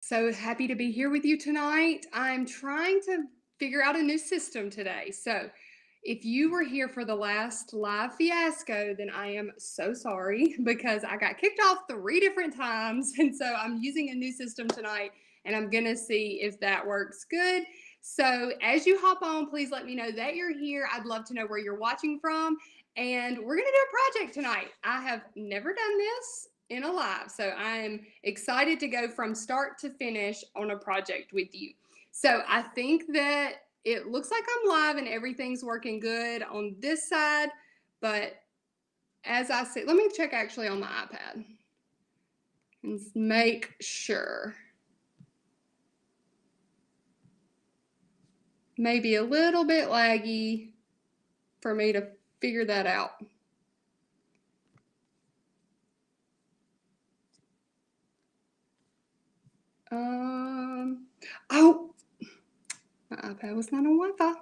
So happy to be here with you tonight. I'm trying to figure out a new system today. So if you were here for the last live fiasco, then I am so sorry because I got kicked off 3 different times. And so I'm using a new system tonight and I'm going to see if that works good. So as you hop on, please let me know that you're here. I'd love to know where you're watching from. And we're going to do a project tonight. I have never done this in a live. So I'm excited to go from start to finish on a project with you. So I think that it looks like I'm live and everything's working good on this side. But as I said, let me check actually on my iPad and make sure. Maybe a little bit laggy for me to figure that out. Oh, my iPad was not on Wi-Fi.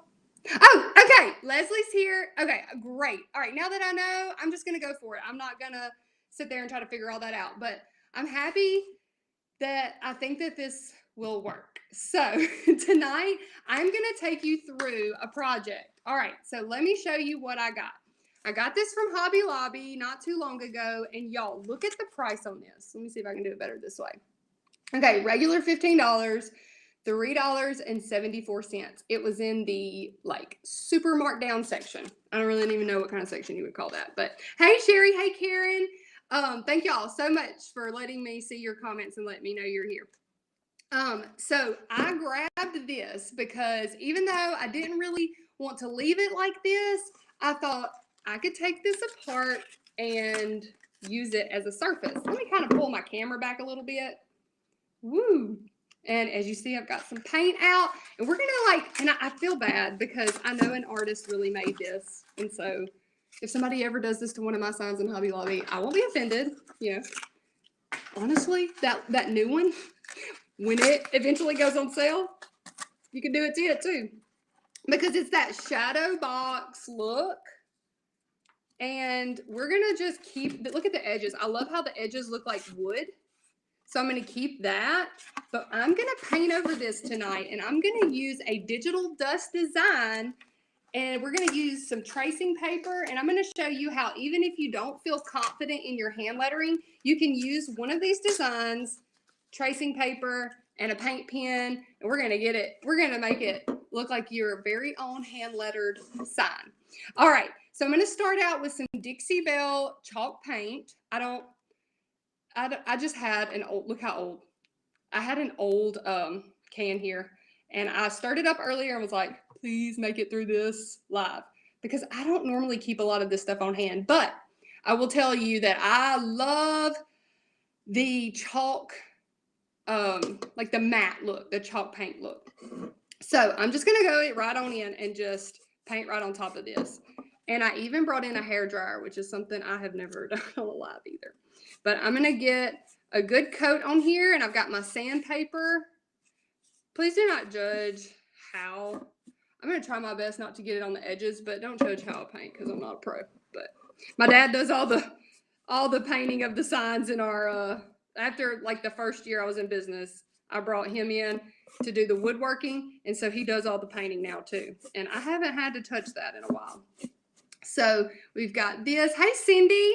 Oh, okay. Leslie's here. Okay, great. All right, now that I know, I'm just going to go for it. I'm not going to sit there and try to figure all that out. But I'm happy that I think that this will work. So tonight, I'm going to take you through a project. All right, so let me show you what I got. I got this from Hobby Lobby not too long ago. And y'all, look at the price on this. Let me see if I can do it better this way. Okay, regular $15. $3.74. It was in the like super marked down section. I don't really even know what kind of section you would call that. But hey Sherry, hey Karen. Thank y'all so much for letting me see your comments and let me know you're here. So I grabbed this because even though I didn't really want to leave it like this, I thought I could take this apart and use it as a surface. Let me kind of pull my camera back a little bit. Woo! And as you see, I've got some paint out. And we're going to and I feel bad because I know an artist really made this. And so if somebody ever does this to one of my signs in Hobby Lobby, I won't be offended. You know, honestly, that new one, when it eventually goes on sale, you can do it to it too. Because it's that shadow box look. And we're going to just look at the edges. I love how the edges look like wood. So I'm going to keep that, but I'm going to paint over this tonight, and I'm going to use a digital dust design, and we're going to use some tracing paper, and I'm going to show you how even if you don't feel confident in your hand lettering, you can use one of these designs, tracing paper, and a paint pen, and we're going to make it look like your very own hand lettered sign. All right, so I'm going to start out with some Dixie Bell chalk paint. I just had an old, look how old. I had an old can here, and I started up earlier and was like, please make it through this live, because I don't normally keep a lot of this stuff on hand, but I will tell you that I love the chalk, like the matte look, the chalk paint look. So I'm just going to go right on in and just paint right on top of this. And I even brought in a hairdryer, which is something I have never done on a live either. But I'm going to get a good coat on here, and I've got my sandpaper. Please do not judge how. I'm going to try my best not to get it on the edges, but don't judge how I paint because I'm not a pro. But my dad does all the painting of the signs in our, after like the first year I was in business, I brought him in to do the woodworking, and so he does all the painting now too. And I haven't had to touch that in a while. So we've got this. Hey, Cindy.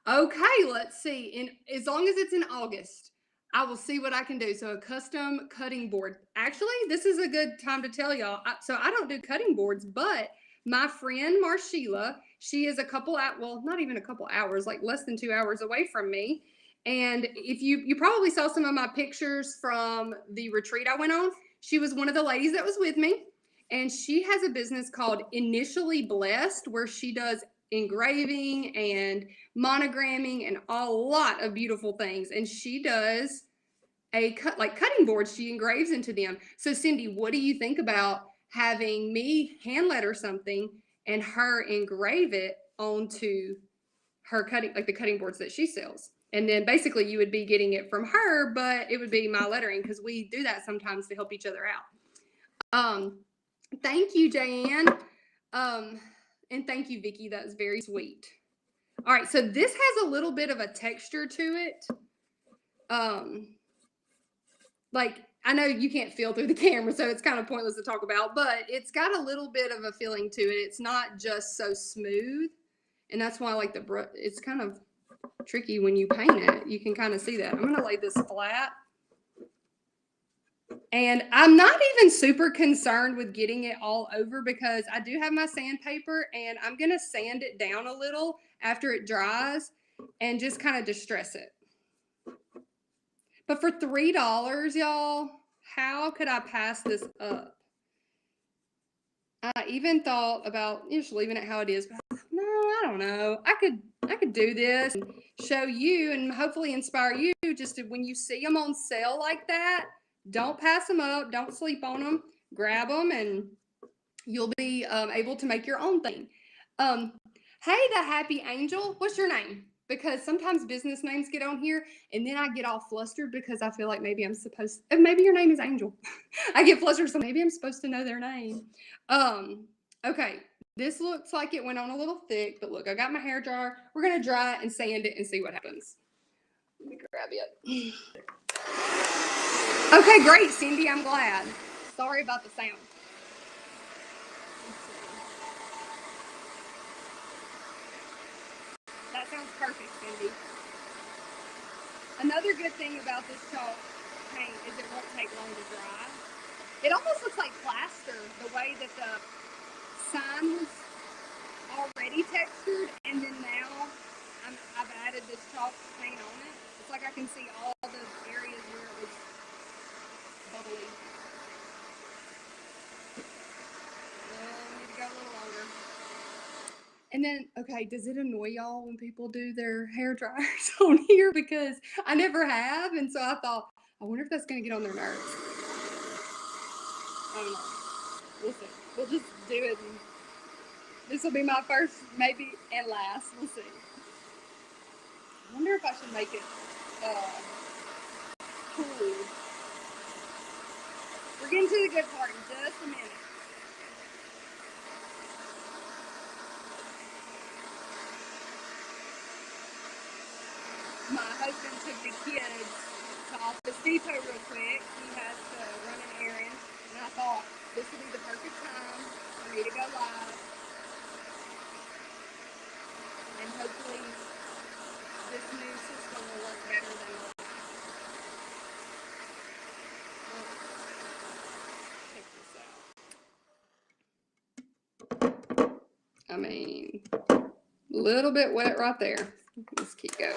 Okay, let's see. As long as it's in August, I will see what I can do. So a custom cutting board. Actually, this is a good time to tell y'all. So I don't do cutting boards, but my friend Marshila, she is not even a couple hours, like less than 2 hours away from me. And if you probably saw some of my pictures from the retreat I went on. She was one of the ladies that was with me. And she has a business called Initially Blessed, where she does engraving and monogramming and a lot of beautiful things. And she does cutting boards. She engraves into them. So Cindy, what do you think about having me hand letter something and her engrave it onto her the cutting boards that she sells? And then basically you would be getting it from her, but it would be my lettering, because we do that sometimes to help each other out. Thank you, Jan. And thank you, Vicki. That was very sweet. All right, so this has a little bit of a texture to it. like, I know you can't feel through the camera, so it's kind of pointless to talk about, but it's got a little bit of a feeling to it. It's not just so smooth, and that's why I like the brush. It's kind of tricky when you paint it. You can kind of see that. I'm going to lay this flat. And I'm not even super concerned with getting it all over because I do have my sandpaper, and I'm going to sand it down a little after it dries and just kind of distress it. But for $3, y'all, how could I pass this up? I even thought about just leaving it how it is, but no, I don't know. I could do this and show you and hopefully inspire you just to, when you see them on sale like that, don't pass them up, don't sleep on them, grab them, and you'll be able to make your own thing. Hey, the Happy Angel, what's your name? Because sometimes business names get on here, and then I get all flustered because I feel like maybe I'm supposed, maybe your name is Angel. I get flustered, so maybe I'm supposed to know their name. Okay, this looks like it went on a little thick, but look, I got my hair dryer. We're gonna dry it and sand it and see what happens. Let me grab it. Okay, great, Cindy, I'm glad. Sorry about the sound. That sounds perfect, Cindy. Another good thing about this chalk paint is it won't take long to dry. It almost looks like plaster, the way that the sign was already textured, and then now I've added this chalk paint on it. It's like I can see all the areas where it was bubbly. I need to go a little longer. And then, okay, does it annoy y'all when people do their hair dryers on here? Because I never have, and so I thought, I wonder if that's going to get on their nerves. I don't know. We'll see. We'll just do it. And this will be my first, maybe, and last. We'll see. I wonder if I should make it cool. We're getting to the good part in just a minute. My husband took the kids to Office Depot real quick. He has to run an errand, and I thought this would be the perfect time for me to go live. And hopefully this new system will work better than the last. Check this out. I mean, a little bit wet right there. Let's keep going.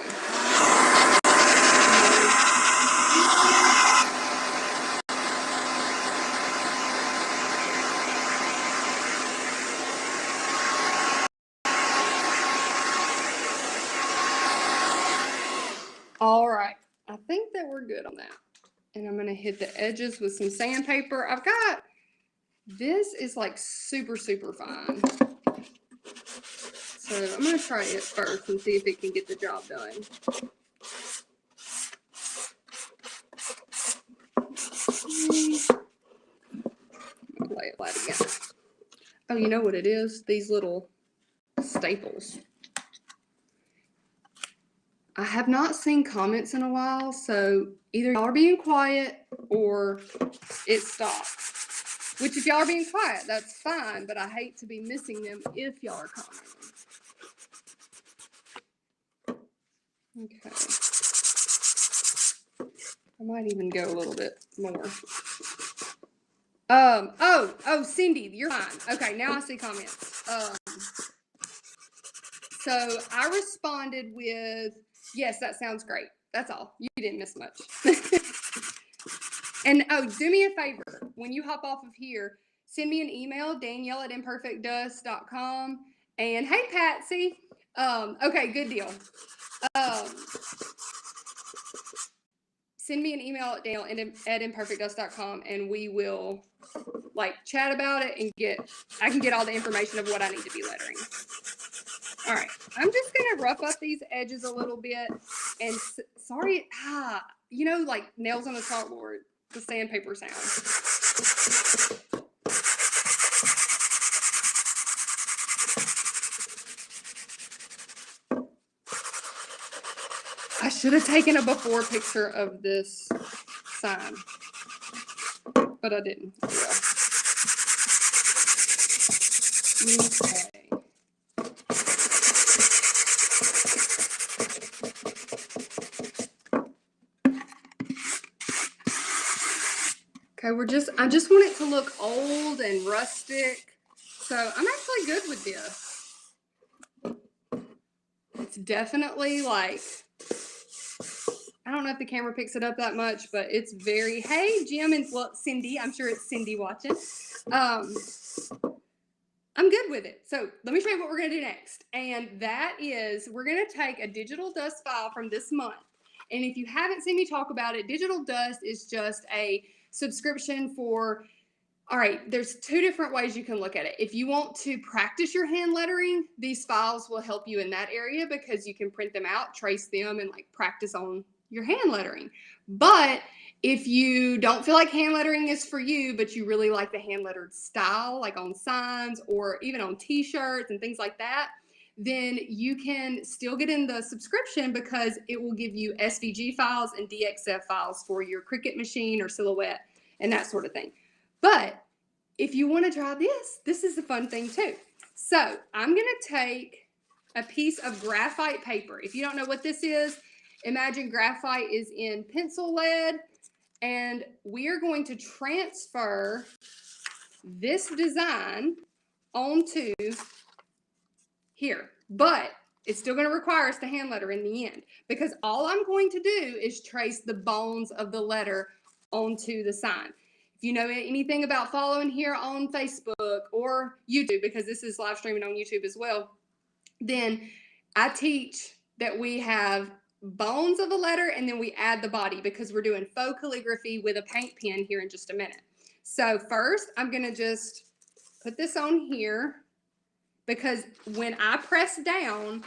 All right, I think that we're good on that. And I'm gonna hit the edges with some sandpaper. I've got, this is like super, super fine. So I'm gonna try it first and see if it can get the job done. Lay it flat again. Oh, you know what it is? These little staples. I have not seen comments in a while, so either y'all are being quiet or it stopped. Which, if y'all are being quiet, that's fine, but I hate to be missing them if y'all are commenting. Okay. I might even go a little bit more. Oh, Cindy, you're fine. Okay, now I see comments. So I responded with, yes, that sounds great. That's all. You didn't miss much. And do me a favor. When you hop off of here, send me an email, Danielle@imperfectdust.com. And hey, Patsy. Okay, good deal. Send me an email at Danielle@imperfectdust.com, and we will chat about it and I can get all the information of what I need to be lettering. All right, I'm just gonna rough up these edges a little bit, and sorry, like nails on a chalkboard, the sandpaper sound. should have taken a before picture of this sign, but I didn't. Okay. Okay, I just want it to look old and rustic. So I'm actually good with this. It's definitely like, I don't know if the camera picks it up that much, but it's very, hey, Jim and Cindy. I'm sure it's Cindy watching. I'm good with it. So let me show you what we're going to do next. And that is, we're going to take a digital dust file from this month. And if you haven't seen me talk about it, digital dust is just a subscription for, all right, there's two different ways you can look at it. If you want to practice your hand lettering, these files will help you in that area because you can print them out, trace them, and like practice on your hand lettering. But if you don't feel like hand lettering is for you, but you really like the hand lettered style, like on signs or even on t-shirts and things like that, then you can still get in the subscription because it will give you SVG files and DXF files for your Cricut machine or Silhouette and that sort of thing. But if you want to try this is a fun thing too. So I'm going to take a piece of graphite paper. If you don't know what this is, imagine graphite is in pencil lead, and we are going to transfer this design onto here. But it's still going to require us to hand letter in the end because all I'm going to do is trace the bones of the letter onto the sign. If you know anything about following here on Facebook or YouTube, because this is live streaming on YouTube as well, then I teach that we have bones of a letter and then we add the body because we're doing faux calligraphy with a paint pen here in just a minute. So first I'm going to just put this on here because when I press down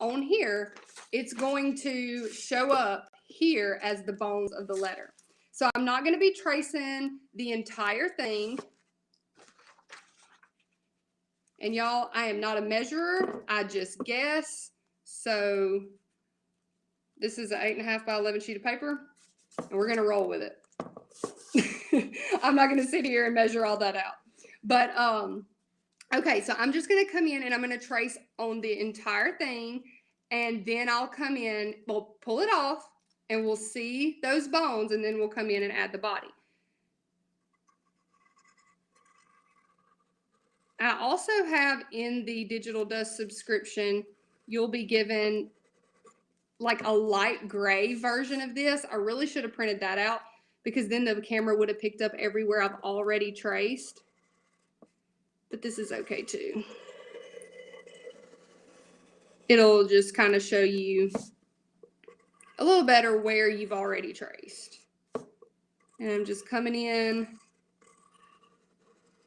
on here, it's going to show up here as the bones of the letter. So I'm not going to be tracing the entire thing. And y'all, I am not a measurer. I just guess. So this is an 8.5 by 11 sheet of paper, and we're going to roll with it. I'm not going to sit here and measure all that out. But, okay, so I'm just going to come in and I'm going to trace on the entire thing, and then I'll come in, we'll pull it off, and we'll see those bones, and then we'll come in and add the body. I also have in the Digital Dust subscription, you'll be given like a light gray version of this. I really should have printed that out because then the camera would have picked up everywhere I've already traced. But this is okay too. It'll just kind of show you a little better where you've already traced. And I'm just coming in,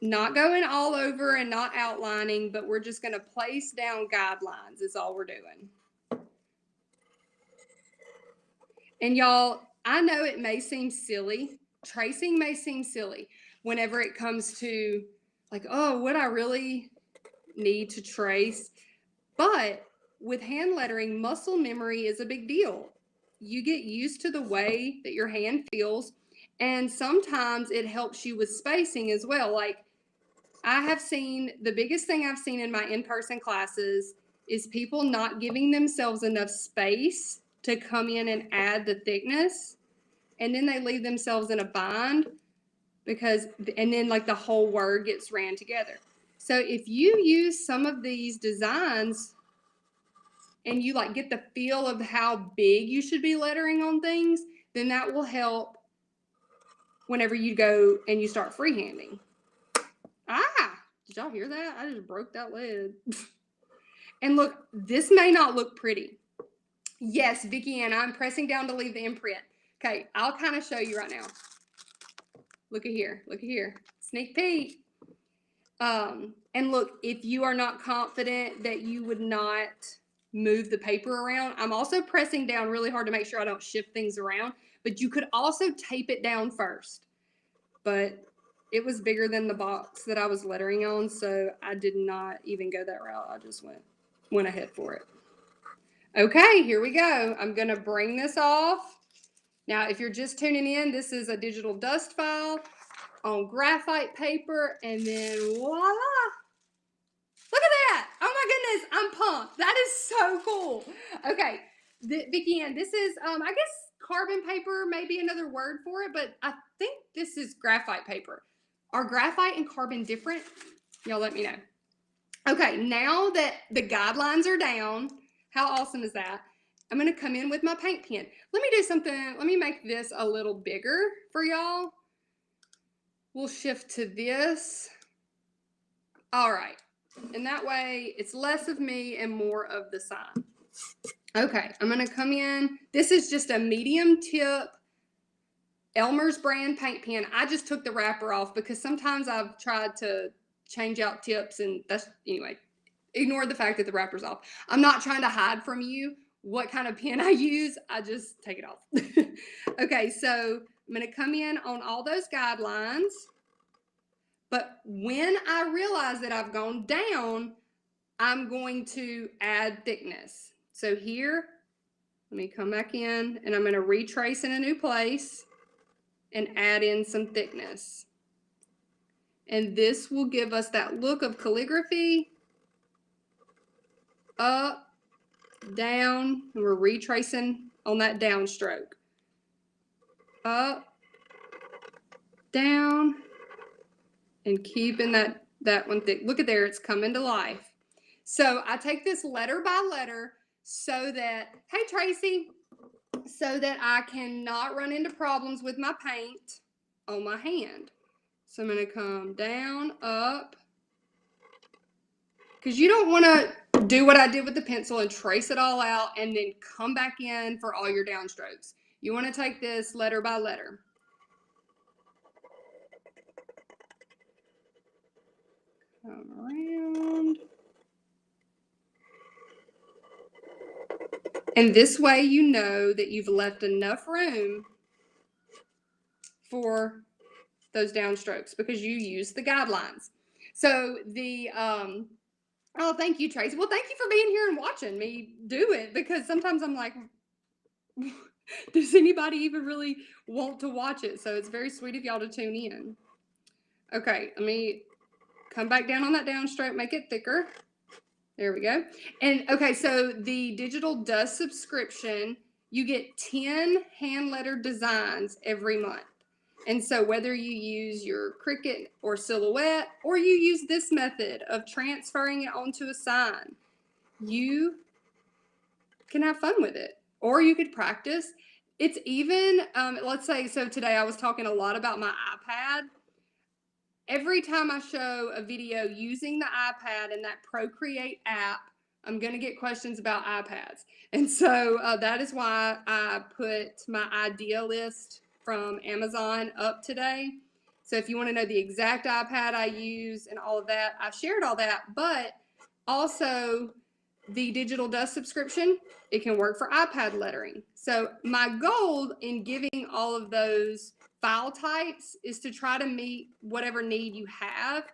not going all over and not outlining, but we're just going to place down guidelines is all we're doing. And y'all, I know it may seem silly. Tracing may seem silly whenever it comes to like, oh, would I really need to trace? But with hand lettering, muscle memory is a big deal. You get used to the way that your hand feels, and sometimes it helps you with spacing as well. Like I have seen, the biggest thing I've seen in my in-person classes is people not giving themselves enough space to come in and add the thickness, and then they leave themselves in a bind because, and then like the whole word gets ran together. So if you use some of these designs and you like get the feel of how big you should be lettering on things, then that will help whenever you go and you start freehanding. Ah, did y'all hear that? I just broke that lid. And look, this may not look pretty. Yes, Vicki Ann, I'm pressing down to leave the imprint. Okay, I'll kind of show you right now. Look at here, look at here. Sneak peek. And look, if you are not confident that you would not move the paper around, I'm also pressing down really hard to make sure I don't shift things around, but you could also tape it down first. But it was bigger than the box that I was lettering on, so I did not even go that route. I just went ahead for it. Okay, here we go. I'm going to bring this off. Now, if you're just tuning in, this is a digital dust file on graphite paper, and then voila. Look at that. Oh my goodness, I'm pumped. That is so cool. Okay, Vicki Ann, this is, I guess carbon paper may be another word for it, but I think this is graphite paper. Are graphite and carbon different? Y'all let me know. Okay, now that the guidelines are down, how awesome is that? I'm going to come in with my paint pen. Let me do something. Let me make this a little bigger for y'all. We'll shift to this. All right. And that way it's less of me and more of the sign. Okay, I'm going to come in. This is just a medium tip Elmer's brand paint pen. I just took the wrapper off because sometimes I've tried to change out tips, and that's, anyway, ignore the fact that the wrapper's off. I'm not trying to hide from you what kind of pen I use. I just take it off. Okay, so I'm going to come in on all those guidelines. But when I realize that I've gone down, I'm going to add thickness. So here, let me come back in, and I'm going to retrace in a new place and add in some thickness. And this will give us that look of calligraphy. Up, down, and we're retracing on that downstroke. Up, down, and keeping that one thick. Look at there, it's coming to life. So I take this letter by letter so that, hey Tracy, so that I cannot run into problems with my paint on my hand. So I'm going to come down, up, because you don't want to do what I did with the pencil and trace it all out and then come back in for all your downstrokes. You want to take this letter by letter. Come around. And this way you know that you've left enough room for those downstrokes because you use the guidelines. So the, oh, thank you, Tracy. Well, thank you for being here and watching me do it, because sometimes I'm like, does anybody even really want to watch it? So it's very sweet of y'all to tune in. Okay, let me come back down on that downstroke, make it thicker. There we go. And okay, so the digital dust subscription, you get 10 hand lettered designs every month. And so whether you use your Cricut or Silhouette, or you use this method of transferring it onto a sign, you can have fun with it. Or you could practice. It's even, let's say, so today I was talking a lot about my iPad. Every time I show a video using the iPad and that Procreate app, I'm going to get questions about iPads. And so that is why I put my idea list from Amazon up today. So if you want to know the exact iPad I use and all of that, I shared all that. But also the digital dust subscription, it can work for iPad lettering. So my goal in giving all of those file types is to try to meet whatever need you have,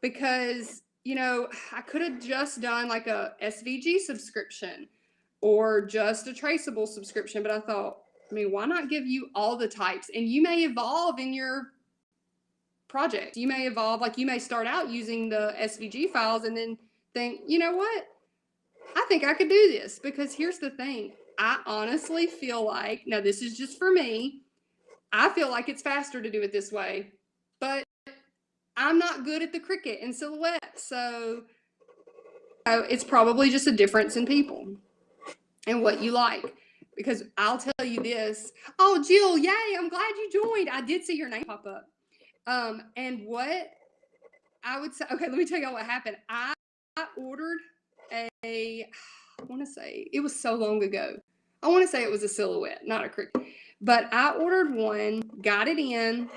because, you know, I could have just done like a SVG subscription or just a traceable subscription, but I thought, I mean, why not give you all the types? And you may evolve in your project. You may evolve, like you may start out using the SVG files and then think, you know what? I think I could do this, because here's the thing. I honestly feel like, now this is just for me, I feel like it's faster to do it this way, but I'm not good at the Cricut and Silhouette. So it's probably just a difference in people and what you like. Because I'll tell you this. Oh, Jill, yay, I'm glad you joined. I did see your name pop up. And what I would say, okay, let me tell you what happened. I ordered I want to say, it was so long ago. I want to say it was a Silhouette, not a Cricut. But I ordered one, got it in,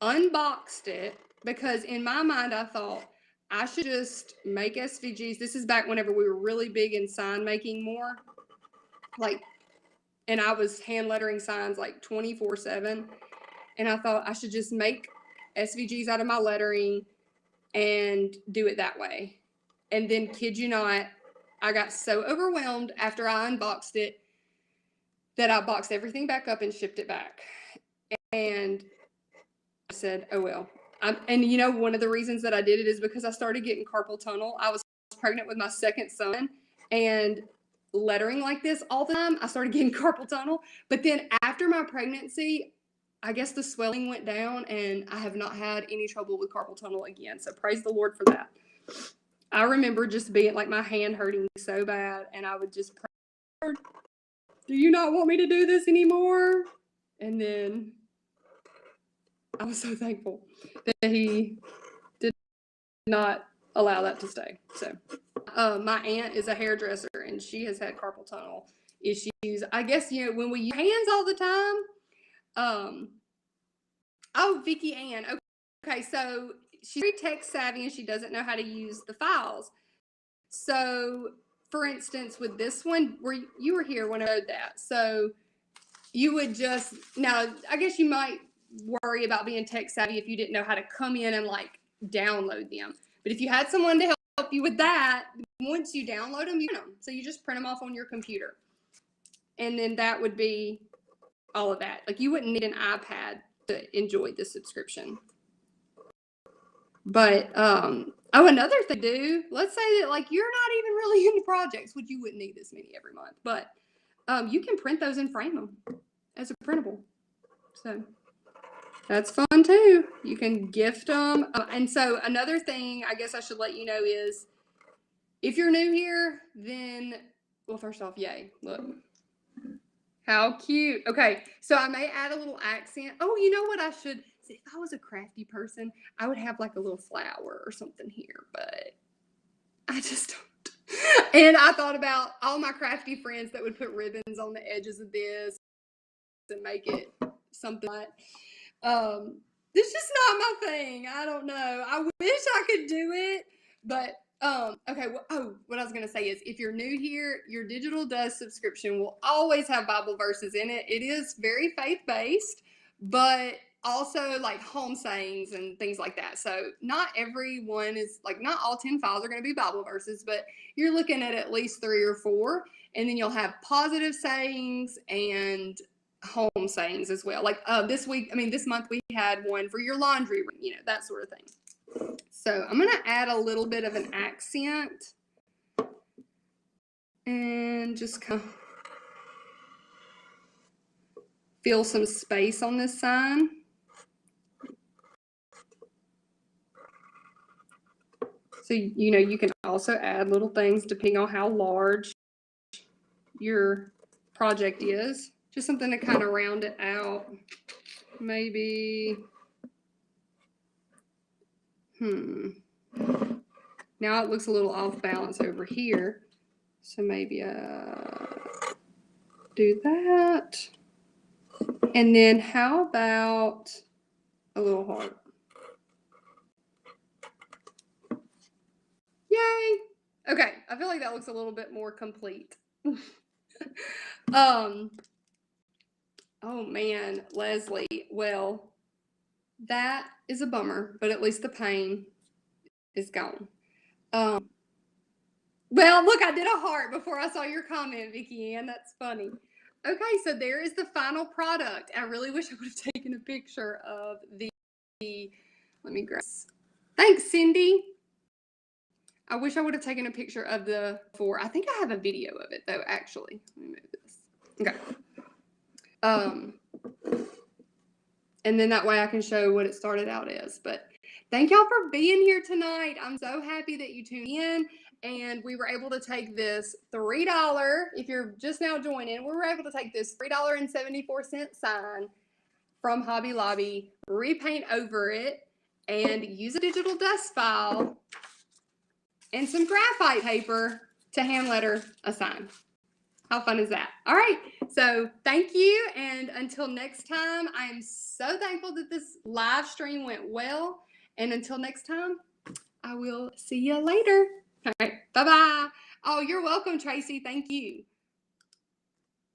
unboxed it, because in my mind I thought I should just make SVGs. This is back whenever we were really big in sign making more. Like, and I was hand lettering signs like 24/7. And I thought I should just make SVGs out of my lettering and do it that way. And then, kid you not, I got so overwhelmed after I unboxed it that I boxed everything back up and shipped it back. And I said, oh, well. And you know, one of the reasons that I did it is because I started getting carpal tunnel. I was pregnant with my second son, and lettering like this all the time, I started getting carpal tunnel. But then after my pregnancy, I guess the swelling went down, and I have not had any trouble with carpal tunnel again. So praise the Lord for that. I remember just being like my hand hurting so bad, and I would just pray, Lord, do you not want me to do this anymore? And then I was so thankful that he did not allow that to stay. So my aunt is a hairdresser, and she has had carpal tunnel issues. I guess, you know, when we use hands all the time. Oh, Vicky Ann. Okay, so she's very tech savvy, and she doesn't know how to use the files. So, for instance, with this one, where you were here when I showed that, so you would just, now, I guess you might worry about being tech savvy if you didn't know how to come in and like download them. But if you had someone to help you with that, once you download them, you print them. So you just print them off on your computer. And then that would be all of that. Like, you wouldn't need an iPad to enjoy the subscription. But, oh, another thing to do, let's say that like you're not even really into projects, which you wouldn't need this many every month, but you can print those and frame them as a printable. So that's fun too. You can gift them. And so another thing I guess I should let you know is, if you're new here, then, well, first off, yay, look. How cute. Okay, so I may add a little accent. Oh, you know what I should, see, if I was a crafty person, I would have like a little flower or something here, but I just don't. And I thought about all my crafty friends that would put ribbons on the edges of this and make it something like, it's just not my thing. I don't know. I wish I could do it, but okay. Well, what I was going to say is, if you're new here, your Digital Dust subscription will always have Bible verses in it. It is very faith-based, but also like home sayings and things like that. So not everyone is like, not all 10 files are going to be Bible verses, but you're looking at least 3 or 4, and then you'll have positive sayings and home sayings as well. Like this month we had one for your laundry, you know, that sort of thing. So I'm going to add a little bit of an accent and just kind of fill some space on this sign. So, you know, you can also add little things depending on how large your project is. Just something to kind of round it out. Maybe, now it looks a little off balance over here. So maybe do that. And then how about a little heart? Yay. Okay, I feel like that looks a little bit more complete. Oh man, Leslie, well, that is a bummer, but at least the pain is gone. Well, look, I did a heart before I saw your comment, Vicky Ann. That's funny. Okay, so there is the final product. I really wish I would have taken a picture of the let me grab this. Thanks, Cindy. I wish I would have taken a picture of the before. I think I have a video of it though, actually. Let me move this. Okay. And then that way I can show what it started out as. But thank y'all for being here tonight. I'm so happy that you tuned in, and we were able to take this $3, if you're just now joining, we were able to take this $3.74 sign from Hobby Lobby, repaint over it, and use a digital dust file and some graphite paper to hand letter a sign. How fun is that? All right, so thank you, and until next time, I am so thankful that this live stream went well, and until next time, I will see you later. All right, bye-bye. Oh, you're welcome, Tracy. Thank you.